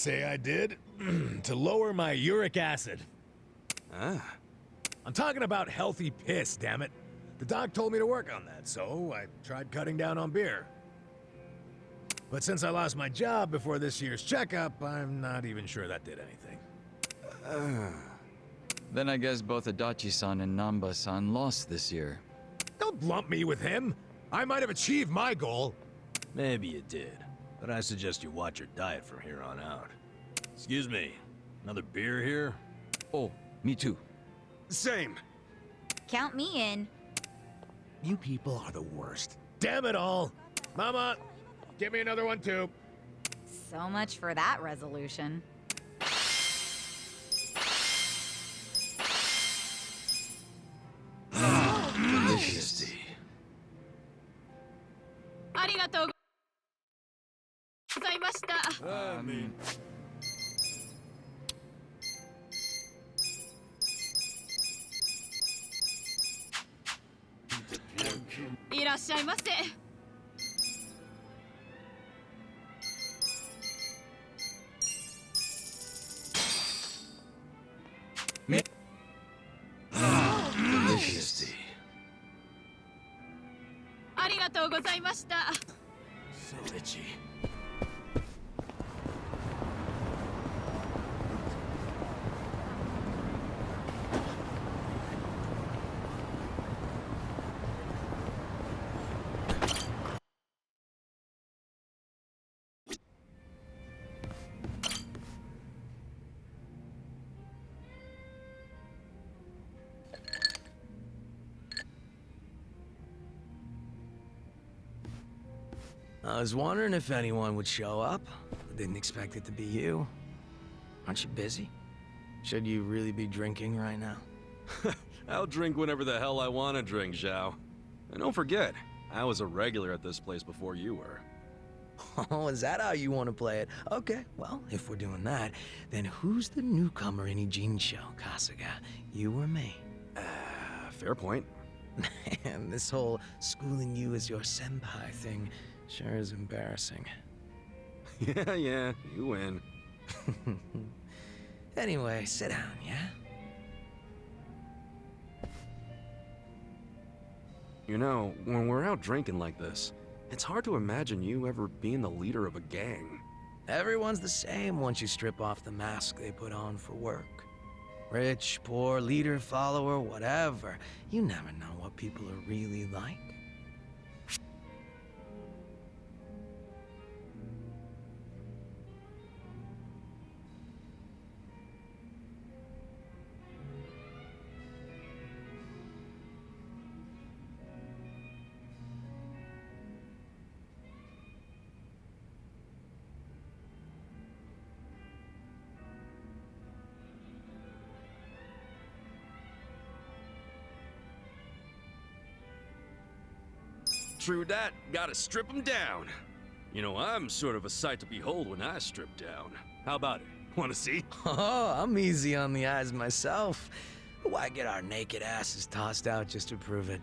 say I did. To lower my uric acid. Ah. I'm talking about healthy piss, damn it. The doc told me to work on that, so I tried cutting down on beer. But since I lost my job before this year's checkup, I'm not even sure that did anything. Then I guess both Adachi-san and Namba-san lost this year. Don't lump me with him. I might have achieved my goal. Maybe you did, but I suggest you watch your diet from here on out. Excuse me, another beer here? Oh, me too. Same. Count me in. You people are the worst. Damn it all. Mama, give me another one too. So much for that resolution. Delicious. ありがとうございました。いらっしゃいませ。Delicious. ありがとうございました。So itchy. I was wondering if anyone would show up. I didn't expect it to be you. Aren't you busy? Should you really be drinking right now? I'll drink whenever the hell I want to drink, Zhao. And don't forget, I was a regular at this place before you were. Oh, is that how you want to play it? Okay, well, if we're doing that, then who's the newcomer in Ijincho, Kasuga? You or me? Fair point. Man, this whole schooling you as your senpai thing sure is embarrassing. Yeah, you win. Anyway, sit down, yeah? You know, when we're out drinking like this, it's hard to imagine you ever being the leader of a gang. Everyone's the same once you strip off the mask they put on for work. Rich, poor, leader, follower, whatever. You never know what people are really like. True that, gotta strip them down. You know, I'm sort of a sight to behold when I strip down. How about it? Wanna see? Oh, I'm easy on the eyes myself. Why get our naked asses tossed out just to prove it?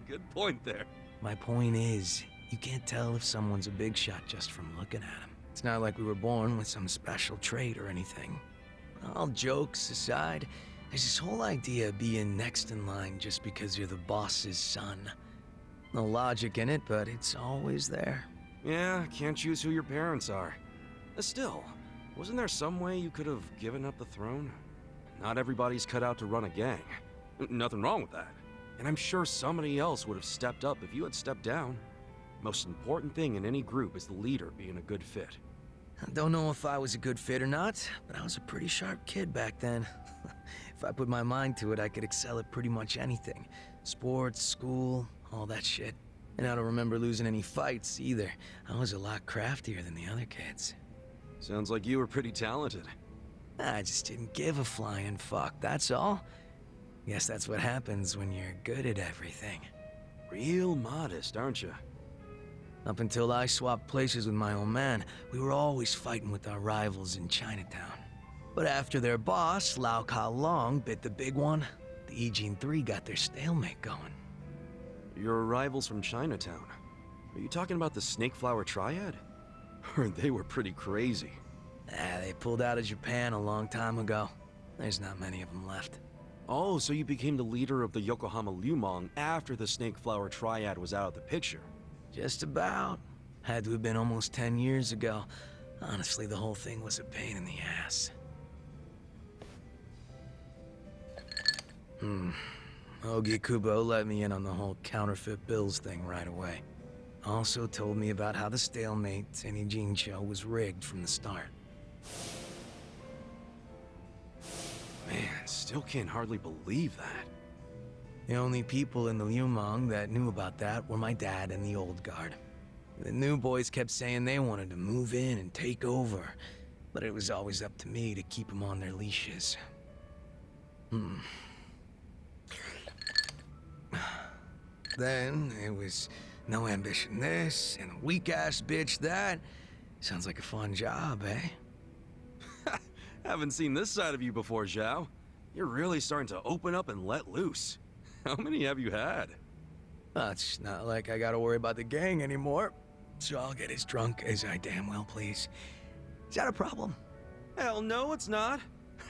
Good point there. My point is, you can't tell if someone's a big shot just from looking at him. It's not like we were born with some special trait or anything. All jokes aside, there's this whole idea of being next in line just because you're the boss's son. No logic in it, but it's always there. Yeah, can't choose who your parents are. Still, wasn't there some way you could have given up the throne? Not everybody's cut out to run a gang. Nothing wrong with that. And I'm sure somebody else would have stepped up if you had stepped down. Most important thing in any group is the leader being a good fit. I don't know if I was a good fit or not, but I was a pretty sharp kid back then. If I put my mind to it, I could excel at pretty much anything. Sports, school, all that shit. And I don't remember losing any fights either. I was a lot craftier than the other kids. Sounds like you were pretty talented. I just didn't give a flying fuck, that's all. Guess that's what happens when you're good at everything. Real modest, aren't you? Up until I swapped places with my old man, we were always fighting with our rivals in Chinatown. But after their boss, Lau Ka Long, bit the big one, the Ijin 3 got their stalemate going. Your rivals from Chinatown. Are you talking about the Snake Flower Triad? They were pretty crazy. They pulled out of Japan a long time ago. There's not many of them left. Oh, so you became the leader of the Yokohama Lumong after the Snake Flower Triad was out of the picture. Just about. Had to have been almost 10 years ago. Honestly, the whole thing was a pain in the ass. Ogi Kubo let me in on the whole counterfeit bills thing right away. Also told me about how the stalemate Tenijincho was rigged from the start. Man, still can't hardly believe that. The only people in the Lumong that knew about that were my dad and the old guard. The new boys kept saying they wanted to move in and take over, but it was always up to me to keep them on their leashes. Then it was no ambition this and a weak-ass bitch that. Sounds like a fun job, eh? Haven't seen this side of you before, Zhao. You're really starting to open up and let loose. How many have you had? It's not like I gotta worry about the gang anymore, so I'll get as drunk as I damn well please. Is that a problem? Hell no, it's not.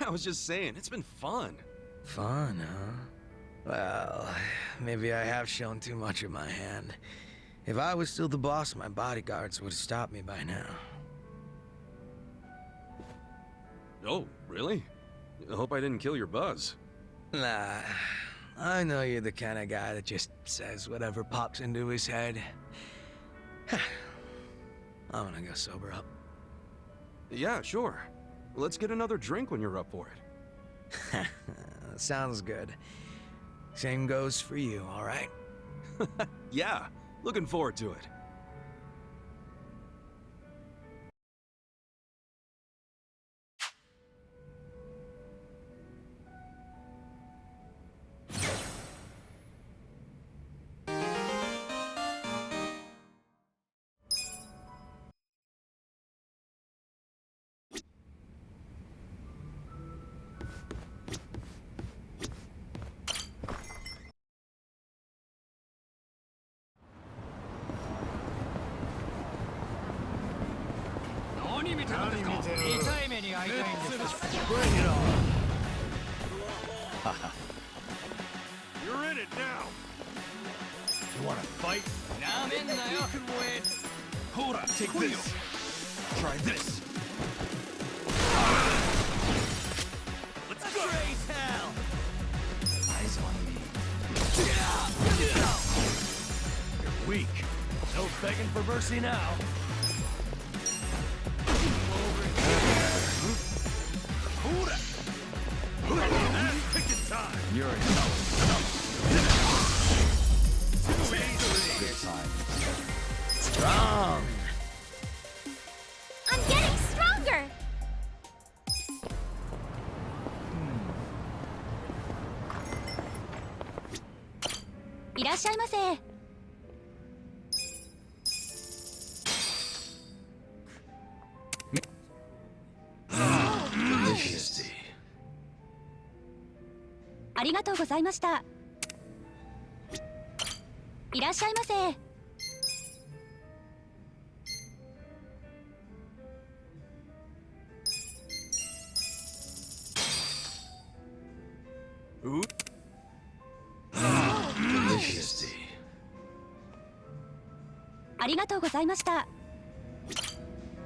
I was just saying, it's been fun. Fun, huh? Well, maybe I have shown too much of my hand. If I was still the boss, my bodyguards would have stopped me by now. Oh, really? I hope I didn't kill your buzz. Nah, I know you're the kind of guy that just says whatever pops into his head. I'm gonna go sober up. Yeah, sure. Let's get another drink when you're up for it. Sounds good. Same goes for you, all right? Yeah, looking forward to it. Bring it on. You're in it now. You want to fight? You can win. Hold on, take this. Try this. Let's go. Raise hell. Eyes on me. You're weak. No begging for mercy now. You're in Strong! I'm getting stronger! Delicious tea. ありがとうございました。いらっしゃいませ。Delicious tea. ありがとうございました。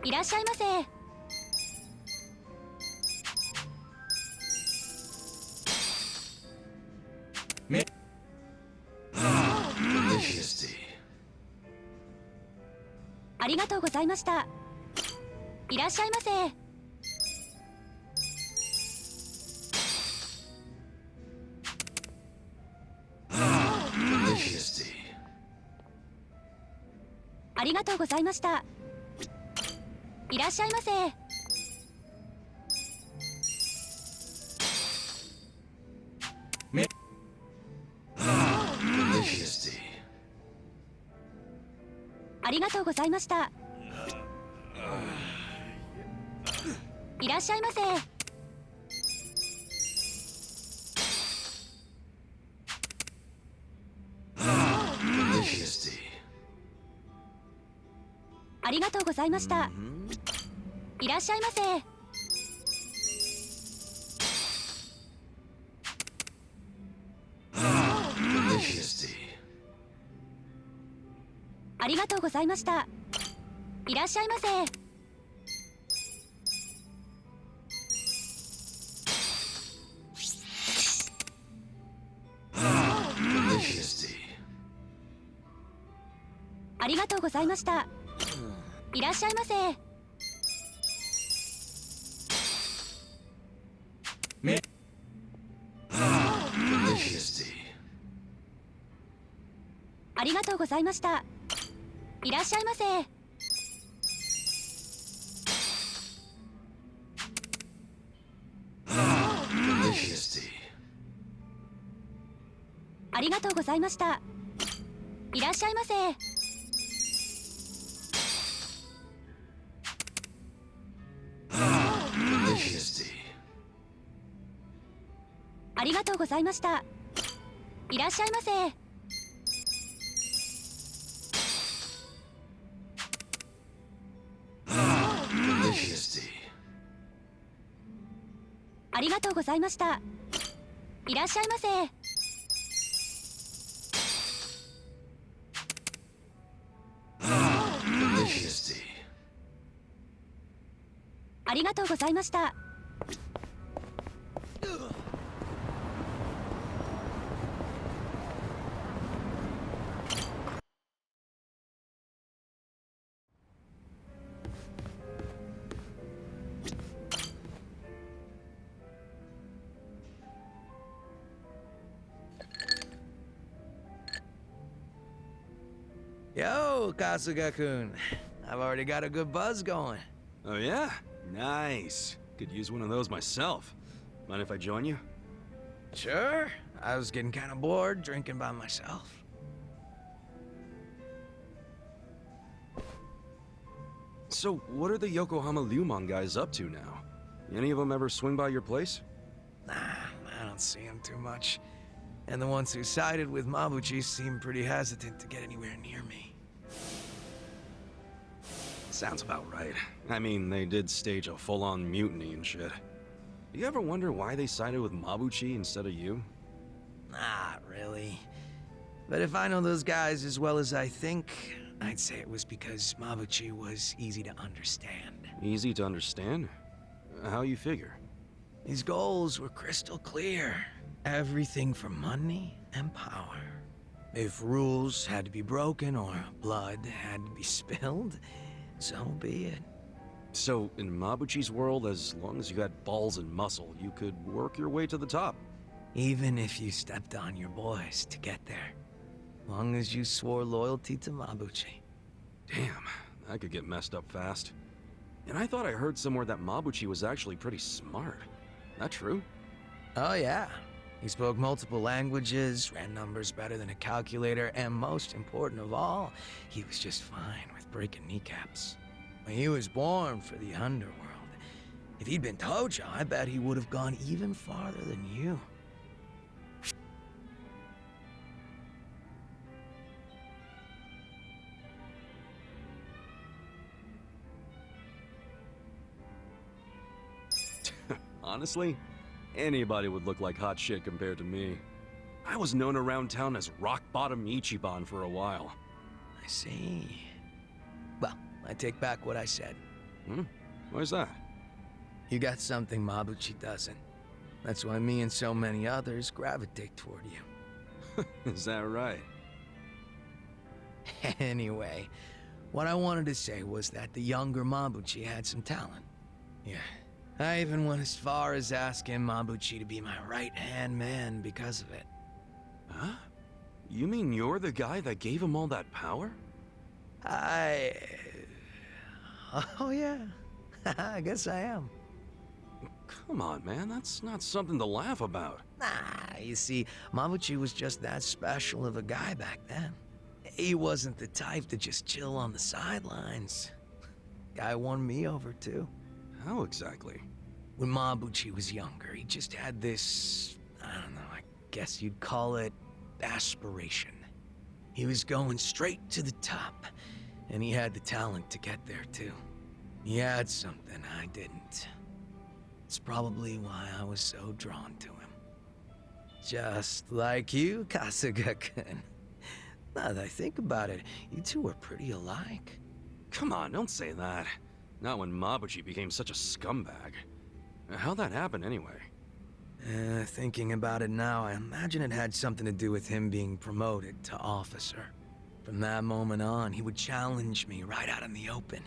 いらっしゃいませ。Delicious tea. ありがとうございました。いらっしゃいませ。Delicious tea. ありがとうございました。いらっしゃいませ。Delicious tea. ありがとうございました。いらっしゃいませ。Delicious tea. ありがとうございました。いらっしゃいませ。ありがとうございました。いらっしゃいませ。ありがとうございました。いらっしゃいませ。ありがとうございました。いらっしゃいませ。ありがとうございました。いらっしゃいませ。ありがとうございました。いらっしゃいませ。ありがとうございました。いらっしゃいませ。ありがとうございました。Yo, Kasuga-kun. I've already got a good buzz going. Oh yeah? Nice. Could use one of those myself. Mind if I join you? Sure. I was getting kind of bored drinking by myself. So, what are the Yokohama Lumon guys up to now? Any of them ever swing by your place? Nah, I don't see him too much. And the ones who sided with Mabuchi seem pretty hesitant to get anywhere near me. Sounds about right. I mean, they did stage a full-on mutiny and shit. Do you ever wonder why they sided with Mabuchi instead of you? Not really. But if I know those guys as well as I think, I'd say it was because Mabuchi was easy to understand. Easy to understand? How you figure? His goals were crystal clear. Everything for money and power. If rules had to be broken or blood had to be spilled, so be it. So, in Mabuchi's world, as long as you had balls and muscle, you could work your way to the top. Even if you stepped on your boys to get there. Long as you swore loyalty to Mabuchi. Damn, that could get messed up fast. And I thought I heard somewhere that Mabuchi was actually pretty smart. That true? Oh yeah. He spoke multiple languages, ran numbers better than a calculator, and most important of all, he was just fine with breaking kneecaps. He was born for the underworld. If he'd been Tojo, I bet he would have gone even farther than you. Honestly, anybody would look like hot shit compared to me. I was known around town as Rock Bottom Ichiban for a while. I see. Well, I take back what I said. Why's that? You got something Mabuchi doesn't. That's why me and so many others gravitate toward you. Is that right? Anyway, what I wanted to say was that the younger Mabuchi had some talent. Yeah. I even went as far as asking Mabuchi to be my right-hand man because of it. Huh? You mean you're the guy that gave him all that power? Oh yeah. I guess I am. Come on, man. That's not something to laugh about. Nah, you see, Mabuchi was just that special of a guy back then. He wasn't the type to just chill on the sidelines. Guy won me over, too. How exactly? When Mabuchi was younger, he just had this, I don't know, I guess you'd call it aspiration. He was going straight to the top, and he had the talent to get there, too. He had something I didn't. It's probably why I was so drawn to him. Just like you, Kasuga-kun. Now that I think about it, you two were pretty alike. Come on, don't say that. Not when Mabuchi became such a scumbag. How'd that happen anyway? Thinking about it now, I imagine it had something to do with him being promoted to officer. From that moment on, he would challenge me right out in the open.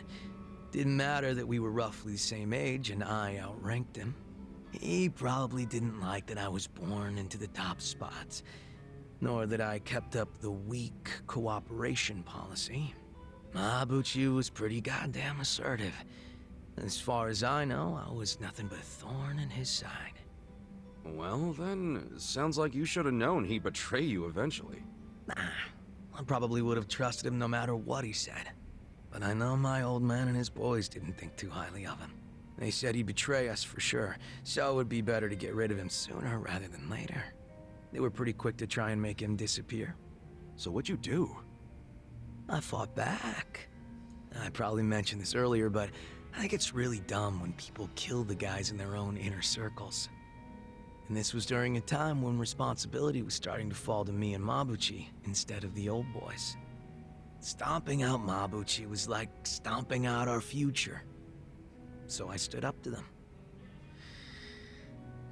Didn't matter that we were roughly the same age and I outranked him. He probably didn't like that I was born into the top spots, nor that I kept up the weak cooperation policy. Mabuchi was pretty goddamn assertive. As far as I know, I was nothing but a thorn in his side. Well, then, sounds like you should have known he'd betray you eventually. Nah, I probably would have trusted him no matter what he said. But I know my old man and his boys didn't think too highly of him. They said he'd betray us for sure, so it would be better to get rid of him sooner rather than later. They were pretty quick to try and make him disappear. So what'd you do? I fought back. I probably mentioned this earlier, but I think it's really dumb when people kill the guys in their own inner circles. And this was during a time when responsibility was starting to fall to me and Mabuchi instead of the old boys. Stomping out Mabuchi was like stomping out our future. So I stood up to them.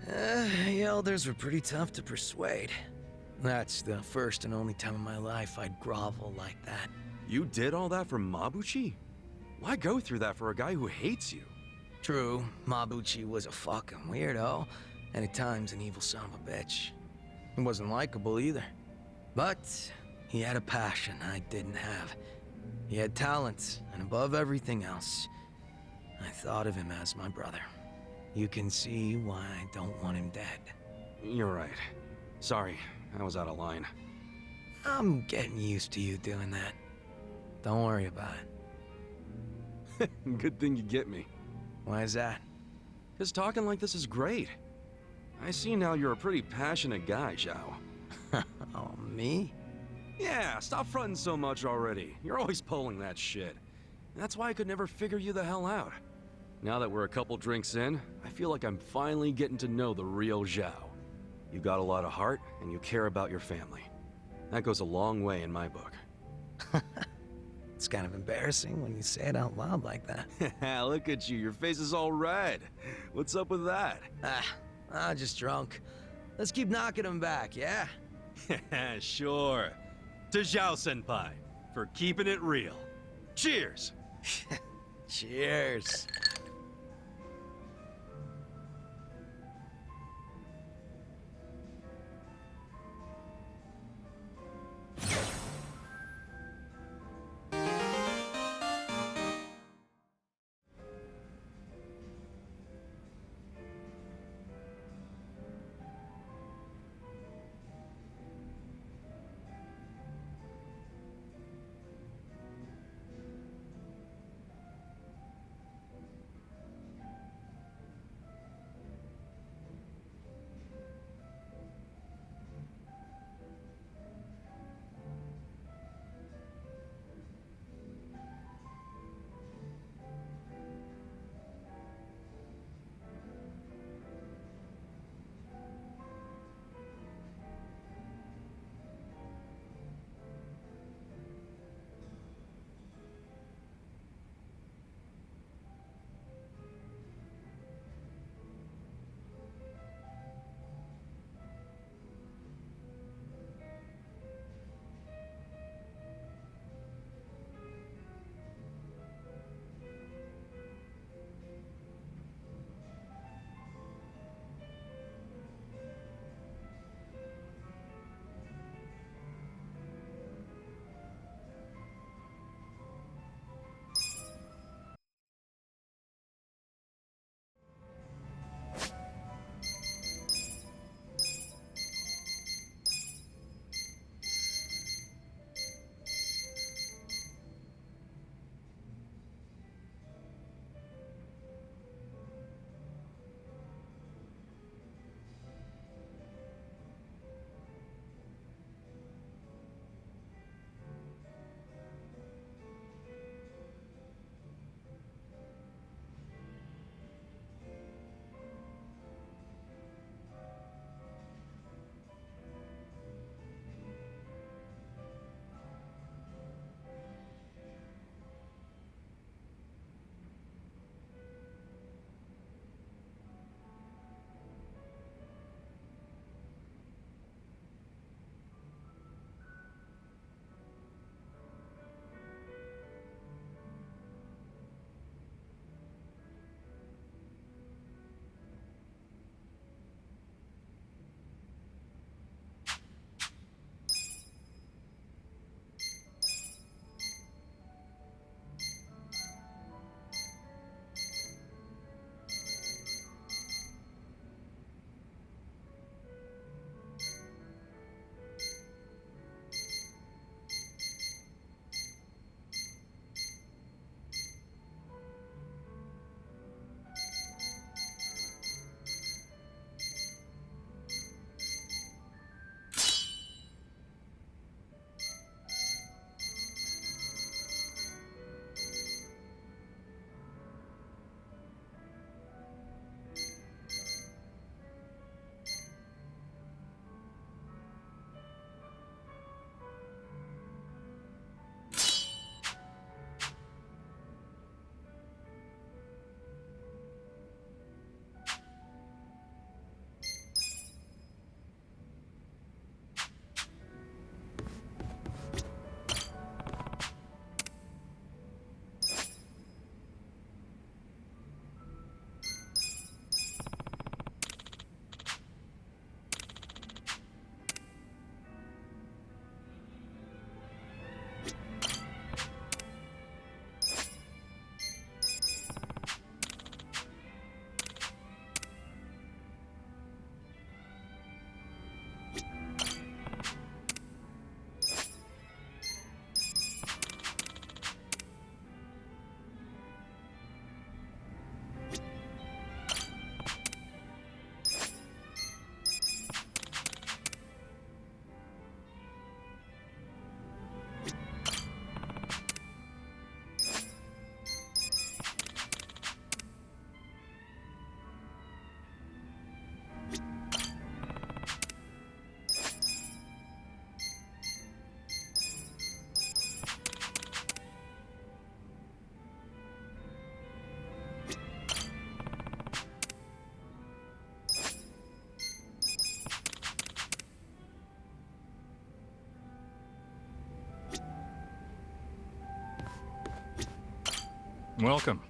The elders were pretty tough to persuade. That's the first and only time in my life I'd grovel like that. You did all that for Mabuchi? Why go through that for a guy who hates you? True, Mabuchi was a fucking weirdo, and at times an evil son of a bitch. He wasn't likable either. But he had a passion I didn't have. He had talent, and above everything else, I thought of him as my brother. You can see why I don't want him dead. You're right. Sorry, I was out of line. I'm getting used to you doing that. Don't worry about it. Good thing you get me. Why is that? 'Cause talking like this is great. I see now you're a pretty passionate guy, Zhao. Oh, me? Yeah, stop fronting so much already. You're always pulling that shit. That's why I could never figure you the hell out. Now that we're a couple drinks in, I feel like I'm finally getting to know the real Zhao. You got a lot of heart, and you care about your family. That goes a long way in my book. It's kind of embarrassing when you say it out loud like that. Look at you, your face is all red. What's up with that? Just drunk. Let's keep knocking him back, yeah? Sure. To Zhao-senpai, for keeping it real. Cheers! Cheers. Welcome.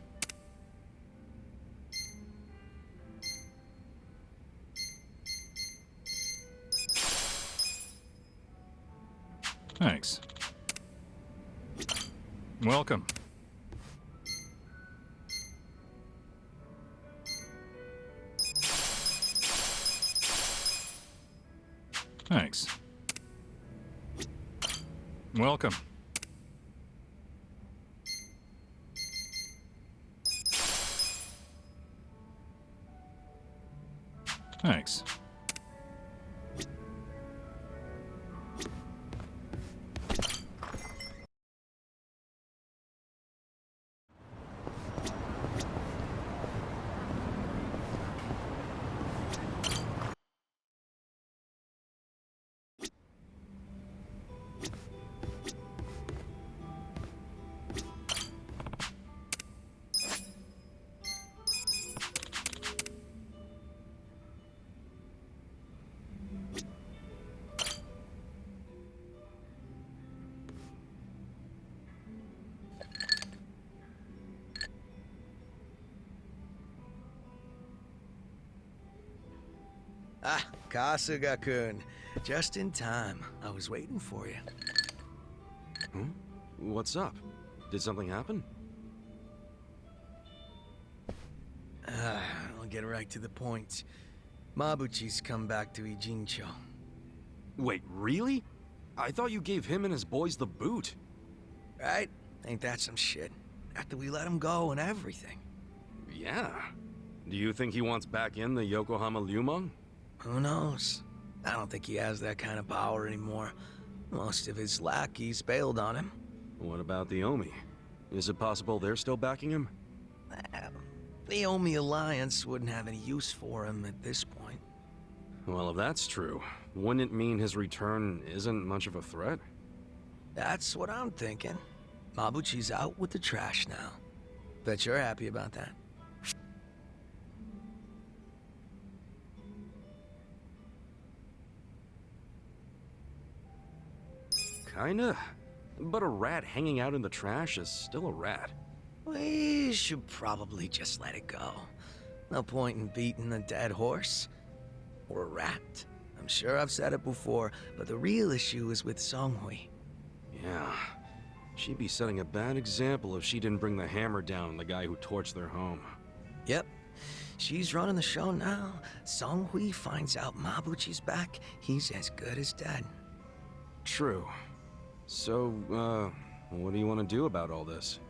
Thanks. Welcome. Thanks. Welcome. Thanks. Ah, Kasuga-kun. Just in time. I was waiting for you. Hmm? What's up? Did something happen? I'll get right to the point. Mabuchi's come back to Ijincho. Wait, really? I thought you gave him and his boys the boot. Right? Ain't that some shit? After we let him go and everything. Yeah. Do you think he wants back in the Yokohama Lumon? Who knows? I don't think he has that kind of power anymore. Most of his lackeys bailed on him. What about the Omi? Is it possible they're still backing him? The Omi Alliance wouldn't have any use for him at this point. Well, if that's true, wouldn't it mean his return isn't much of a threat? That's what I'm thinking. Mabuchi's out with the trash now. Bet you're happy about that. Kinda. But a rat hanging out in the trash is still a rat. We should probably just let it go. No point in beating a dead horse. Or a rat. I'm sure I've said it before, but the real issue is with Songhui. Yeah. She'd be setting a bad example if she didn't bring the hammer down on the guy who torched their home. Yep. She's running the show now. Songhui finds out Mabuchi's back, he's as good as dead. True. So, what do you want to do about all this?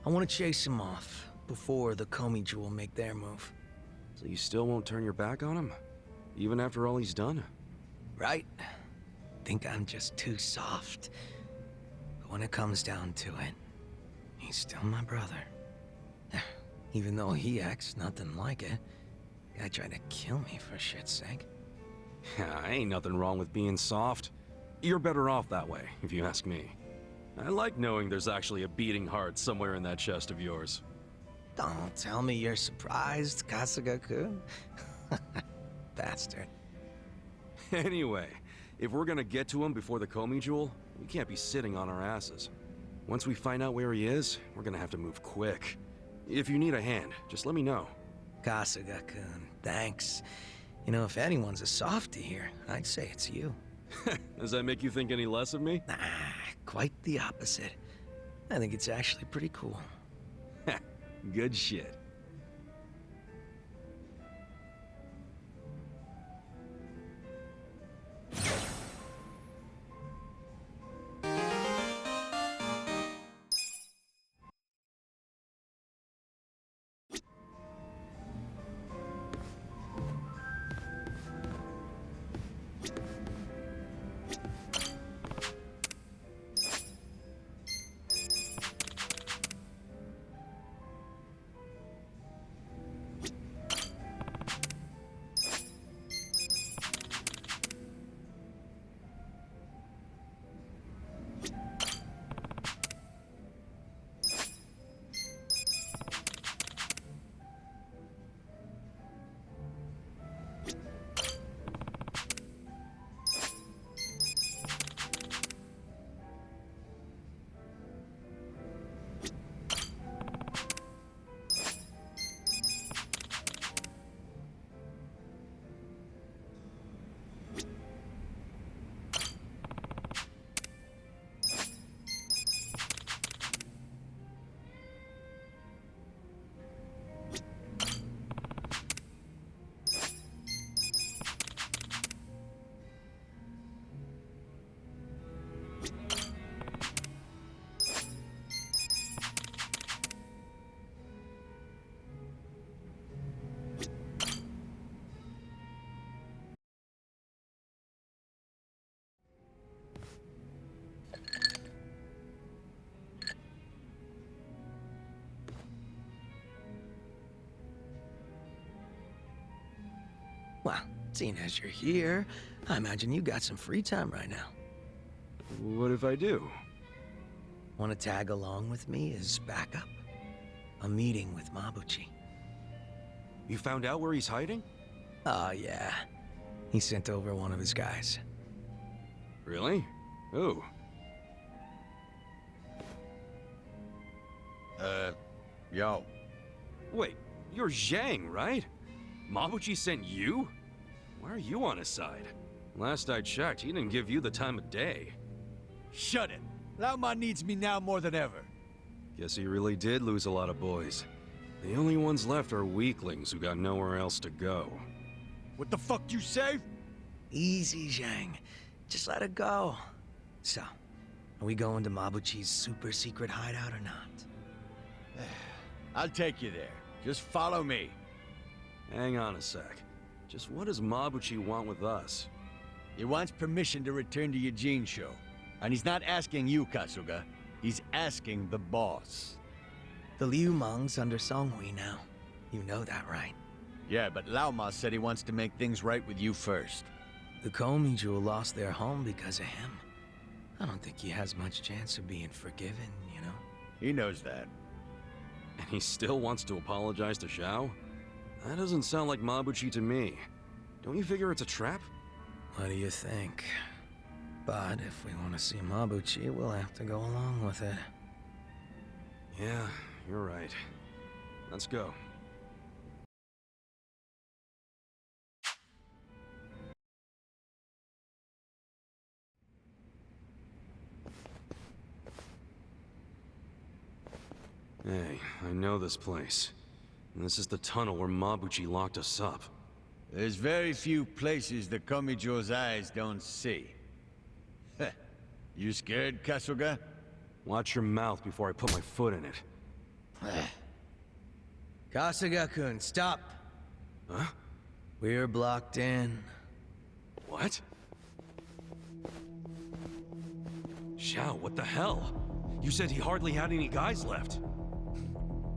I want to chase him off before the Komi Jewel make their move. So you still won't turn your back on him? Even after all he's done? Right? Think I'm just too soft. But when it comes down to it, he's still my brother. Even though he acts nothing like it. Guy tried to kill me for shit's sake. Yeah, ain't nothing wrong with being soft. You're better off that way, if you ask me. I like knowing there's actually a beating heart somewhere in that chest of yours. Don't tell me you're surprised, Kasuga-kun. Bastard. Anyway, if we're gonna get to him before the Komi Jewel, we can't be sitting on our asses. Once we find out where he is, we're gonna have to move quick. If you need a hand, just let me know. Kasuga-kun, thanks. You know, if anyone's a softie here, I'd say it's you. Does that make you think any less of me? Nah, quite the opposite. I think it's actually pretty cool. Good shit. Well, seeing as you're here, I imagine you got some free time right now. What if I do? Want to tag along with me as backup? A meeting with Mabuchi. You found out where he's hiding? Oh, yeah. He sent over one of his guys. Really? Who? Yo. Wait, you're Zhang, right? Mabuchi sent you? Why are you on his side? Last I checked, he didn't give you the time of day. Shut it. Lao Ma needs me now more than ever. Guess he really did lose a lot of boys. The only ones left are weaklings who got nowhere else to go. What the fuck you say? Easy, Zhang. Just let it go. So, are we going to Mabuchi's super secret hideout or not? I'll take you there. Just follow me. Hang on a sec. Just what does Mabuchi want with us? He wants permission to return to Yujin-sho. And he's not asking you, Kasuga. He's asking the boss. The Liu Mang's under Songhui now. You know that, right? Yeah, but Lao Ma said he wants to make things right with you first. The Komi-jewel lost their home because of him. I don't think he has much chance of being forgiven, you know? He knows that. And he still wants to apologize to Zhao? That doesn't sound like Mabuchi to me. Don't you figure it's a trap? What do you think? But if we want to see Mabuchi, we'll have to go along with it. Yeah, you're right. Let's go. Hey, I know this place. And this is the tunnel where Mabuchi locked us up. There's very few places the Komijo's eyes don't see. Heh. You scared, Kasuga? Watch your mouth before I put my foot in it. Kasuga-kun, stop! Huh? We're blocked in. What? Zhao, what the hell? You said he hardly had any guys left.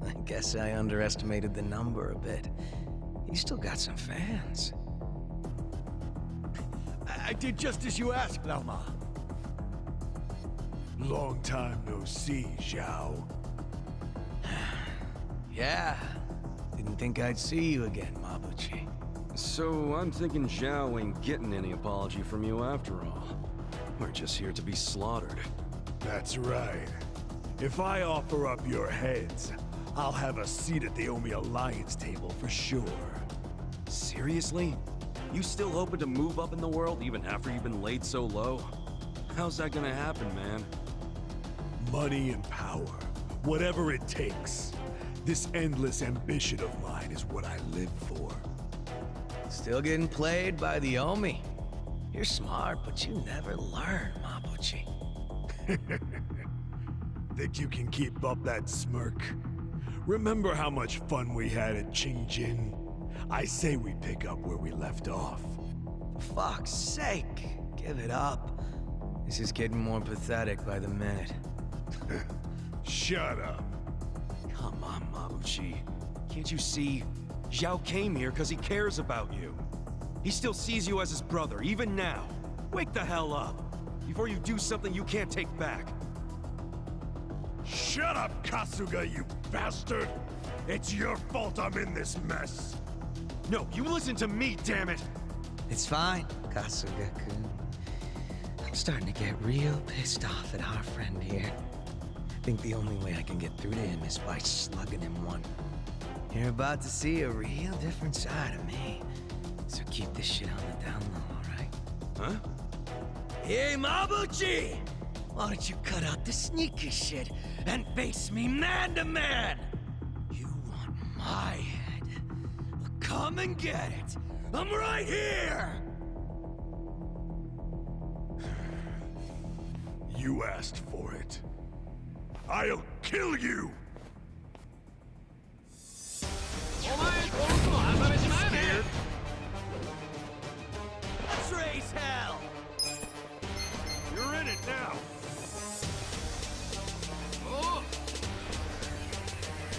I guess I underestimated the number a bit. He's still got some fans. I did just as you asked, Lao Ma. Long time no see, Zhao. Yeah. Didn't think I'd see you again, Mabuchi. So I'm thinking Zhao ain't getting any apology from you after all. We're just here to be slaughtered. That's right. If I offer up your heads, I'll have a seat at the Omi Alliance table for sure. Seriously? You still hoping to move up in the world even after you've been laid so low? How's that gonna happen, man? Money and power, whatever it takes. This endless ambition of mine is what I live for. Still getting played by the Omi. You're smart, but you never learn, Mabuchi. Think you can keep up that smirk? Remember how much fun we had at Qingjin? I say we pick up where we left off. For fuck's sake, give it up. This is getting more pathetic by the minute. Shut up. Come on, Mabuchi. Can't you see? Zhao came here because he cares about you. He still sees you as his brother, even now. Wake the hell up, before you do something you can't take back. Shut up, Kasuga, you bastard! It's your fault I'm in this mess. No, you listen to me, damn it! It's fine, Kasuga-kun. I'm starting to get real pissed off at our friend here. I think the only way I can get through to him is by slugging him one. You're about to see a real different side of me. So keep this shit on the down low, alright? Huh? Hey, Mabuchi! Why don't you cut out the sneaky shit and face me man to man? You want my head? Well, come and get it. I'm right here! You asked for it. I'll kill you! Scared? Let's raise hell! You're in it now!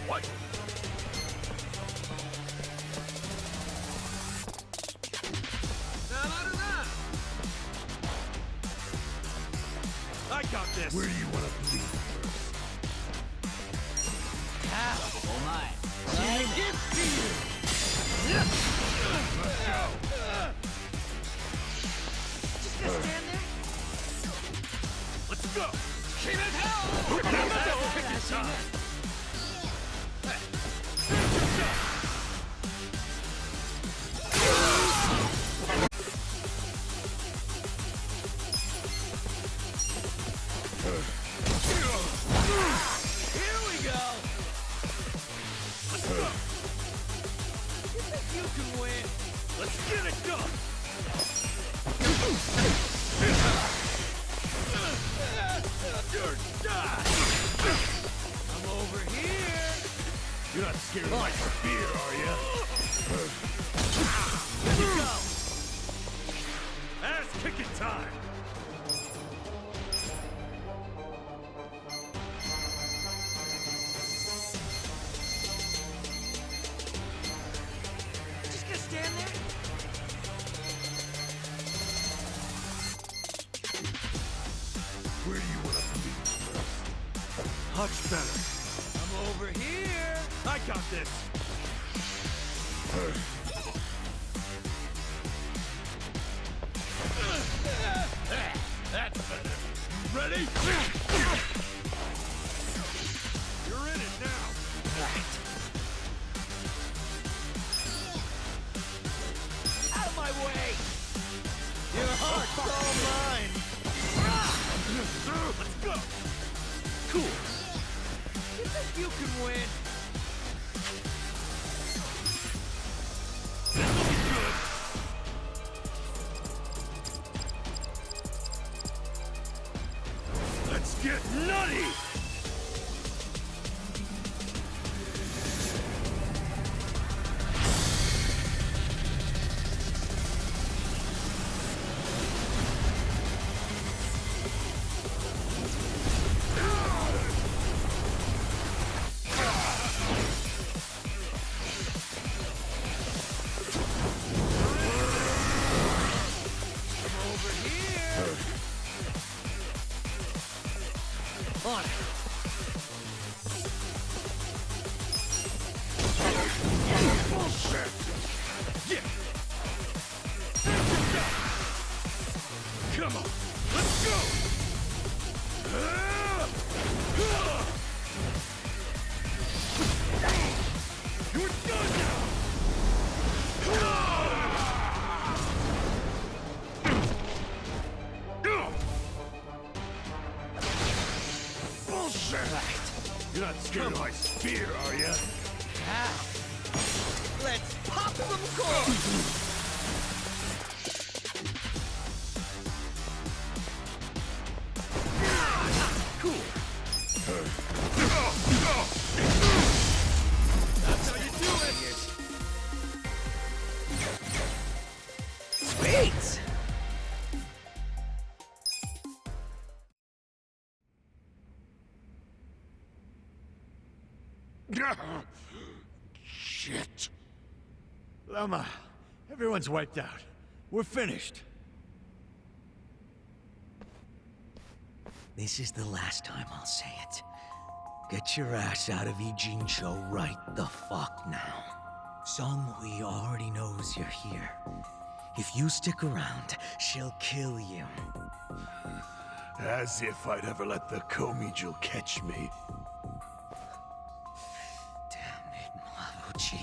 What? this. Where do you want to be? Oh my. Just gonna stand there? Let's go. Keep it hell. Take your time. Here we go. Let's go. You think you can win? Let's get it done. You're done. I'm over here. You're not scared of my spear, are you? Here we go. Ass kicking time. Just gonna stand there? Where do you want to be? Much better. I'm over here. I got this. That's better. You ready? You're in it now. Right. Out of my way! Your heart's all mine! Let's go. Cool. You think you can win? This'll be good. Let's get nutty. Over here! On it! Bullshit. Yeah. Come on. Let's go. You're done now. Bullshit. You're not scared of my spear, are you? Now, let's pop some corn! Cool. That's how you do it. Sweet! Shit. Lama, everyone's wiped out. We're finished. This is the last time I'll say it. Get your ass out of Ijincho right the fuck now. Song Hui already knows you're here. If you stick around, she'll kill you. As if I'd ever let the Komijul catch me. Damn it, Mabuchi.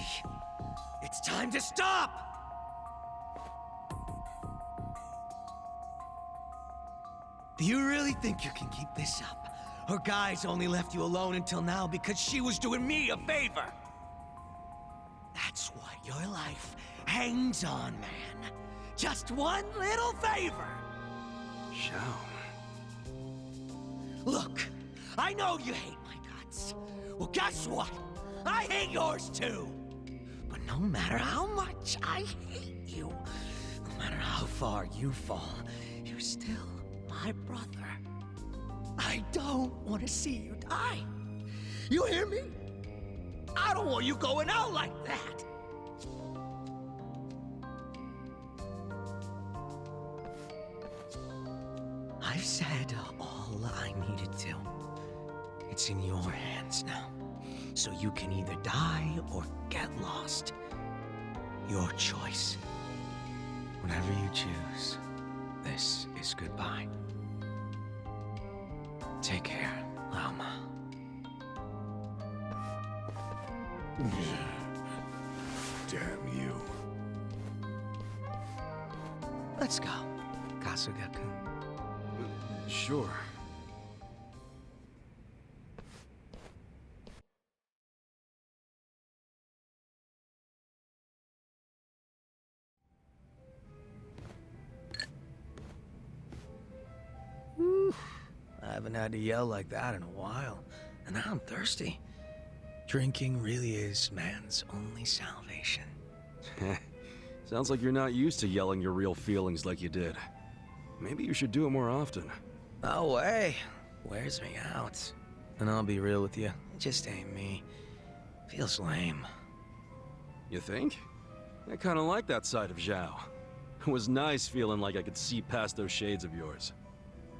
It's time to stop! Do you really think you can keep this up? Her guys only left you alone until now because she was doing me a favor. That's what your life hangs on, man. Just one little favor. Shao. Look, I know you hate my guts. Well, guess what? I hate yours too. But no matter how much I hate you, no matter how far you fall, you're still my brother. I don't want to see you die. You hear me? I don't want you going out like that. I've said all all I needed to. It's in your hands now. So you can either die or get lost. Your choice. Whatever you choose, this is goodbye. Take care, Alma. Damn you. Let's go, Kasuga-kun. Sure. I haven't had to yell like that in a while, and now I'm thirsty. Drinking really is man's only salvation. Sounds like you're not used to yelling your real feelings like you did. Maybe you should do it more often. No way. Wears me out. And I'll be real with you, it just ain't me. Feels lame. You think? I kinda like that side of Zhao. It was nice feeling like I could see past those shades of yours.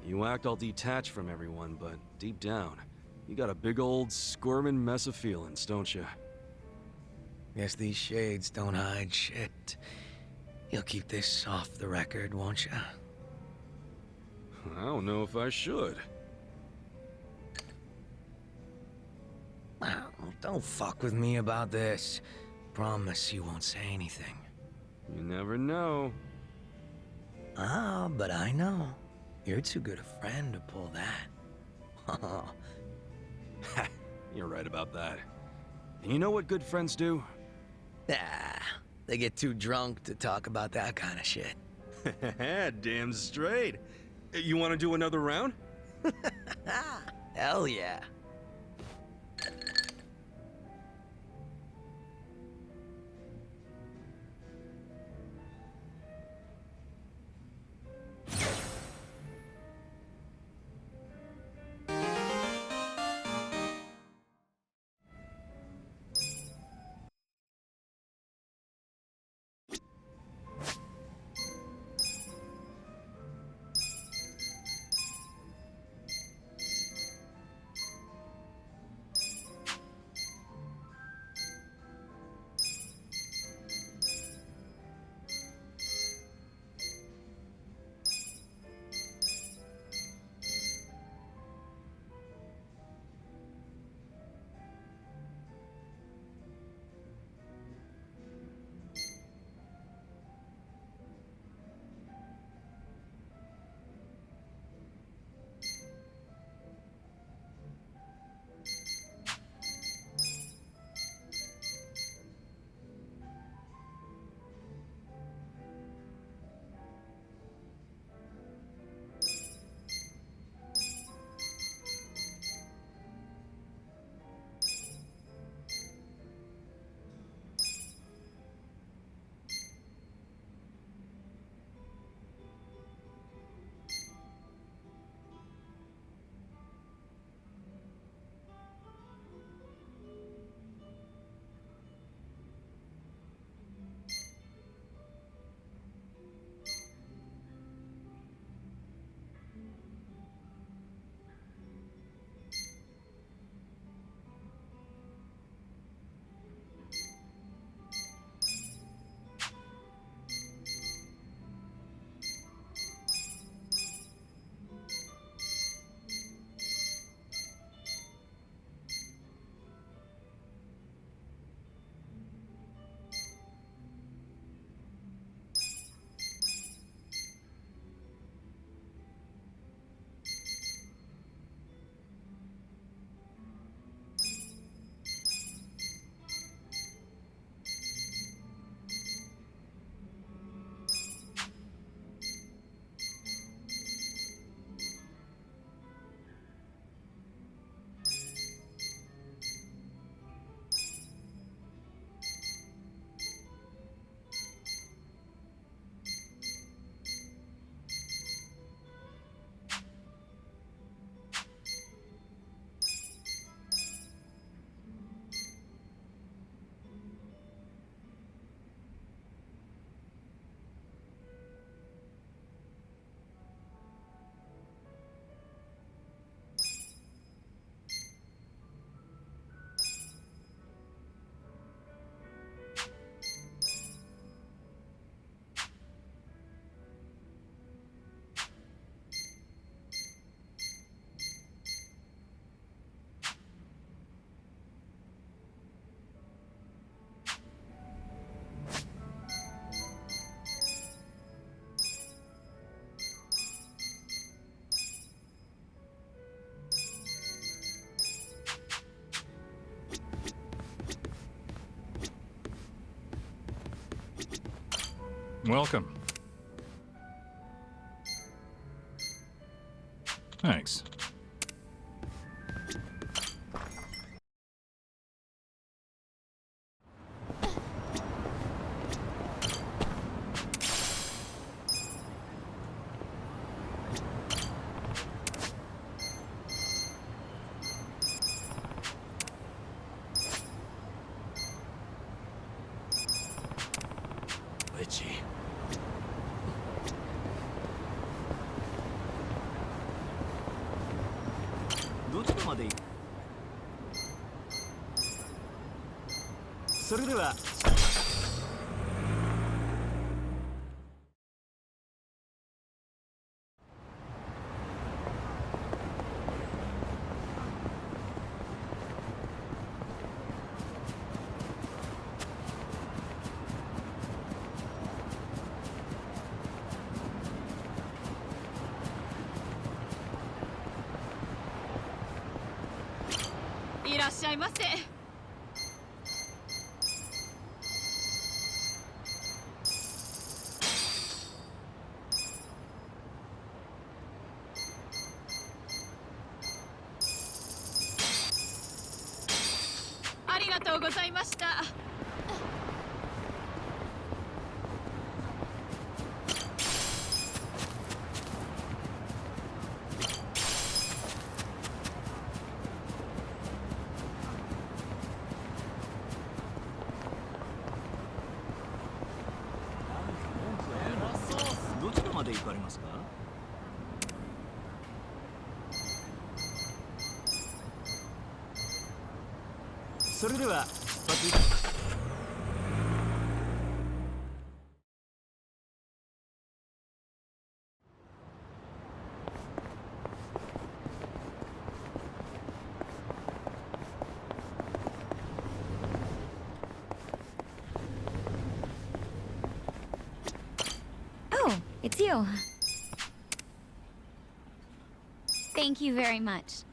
You act all detached from everyone, but deep down, you got a big old squirming mess of feelings, don't you? Guess these shades don't hide shit. You'll keep this off the record, won't ya? I don't know if I should. Wow, don't fuck with me about this. Promise you won't say anything. You never know. Ah, but I know. You're too good a friend to pull that. You're right about that. And you know what good friends do? Ah, they get too drunk to talk about that kind of shit. Damn straight. You want to do another round? Hell yeah. Welcome. Thanks. Glitchy. どちらまで行く？それではいらっしゃいませ。ありがとうございました。どちらまで行かれますか？それでは出発。Oh, it's you. Thank you very much.